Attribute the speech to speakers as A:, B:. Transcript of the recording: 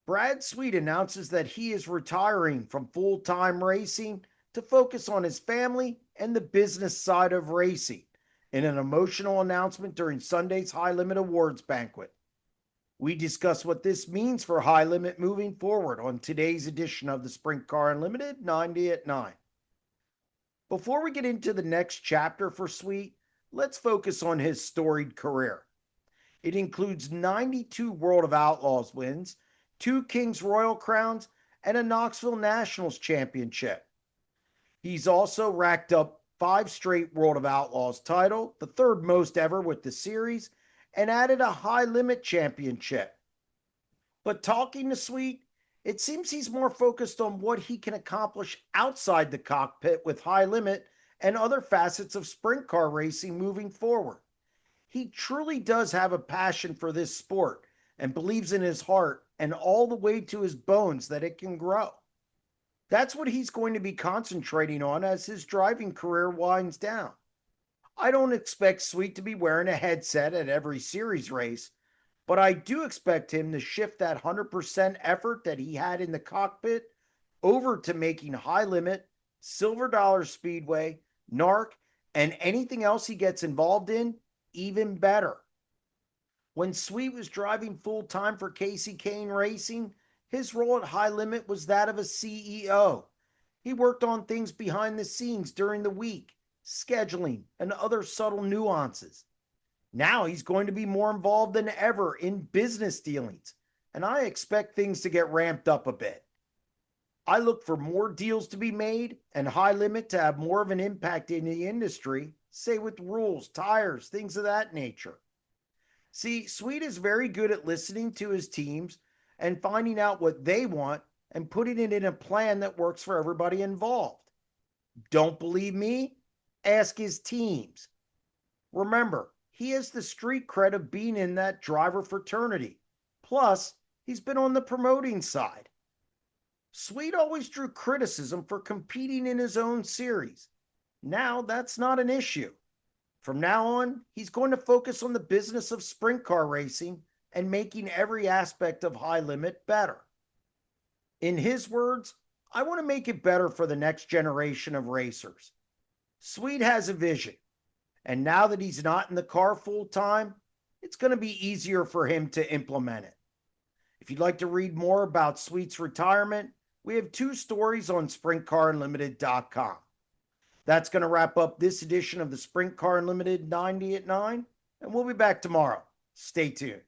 A: Brad Sweet announces that he is retiring from full time racing to focus on his family and the business side of racing in an emotional announcement during Sunday's High Limit Awards banquet. We discuss what this means for High Limit moving forward on today's edition of the Sprint Car Unlimited 90 at 9. Before we get into the next chapter for Sweet, let's focus on his storied career. It includes 92 World of Outlaws wins, 2 King's Royal Crowns, and a Knoxville Nationals championship. He's also racked up 5 straight World of Outlaws title, the third most ever with the series, and added a high limit championship. But talking to Sweet, it seems he's more focused on what he can accomplish outside the cockpit with high limit and other facets of sprint car racing moving forward. He truly does have a passion for this sport and believes in his heart and all the way to his bones that it can grow. That's what he's going to be concentrating on as his driving career winds down. I don't expect Sweet to be wearing a headset at every series race, but I do expect him to shift that 100% effort that he had in the cockpit over to making high limit, Silver Dollar Speedway, NARC, and anything else he gets involved in even better. When Sweet was driving full time for Casey Kane Racing, his role at High Limit was that of a CEO. He worked on things behind the scenes during the week, scheduling, and other subtle nuances. Now he's going to be more involved than ever in business dealings, and I expect things to get ramped up a bit. I look for more deals to be made and High Limit to have more of an impact in the industry, say with rules, tires, things of that nature. See, Sweet is very good at listening to his teams and finding out what they want and putting it in a plan that works for everybody involved. Don't believe me? Ask his teams. Remember, he has the street cred of being in that driver fraternity. Plus, he's been on the promoting side. Sweet always drew criticism for competing in his own series. Now that's not an issue. From now on, he's going to focus on the business of sprint car racing and making every aspect of High Limit better. In his words, I want to make it better for the next generation of racers. Sweet has a vision, and now that he's not in the car full time, it's going to be easier for him to implement it. If you'd like to read more about Sweet's retirement, we have 2 stories on SprintCarUnlimited.com. That's going to wrap up this edition of the Sprint Car Unlimited 90 at 9, and we'll be back tomorrow. Stay tuned.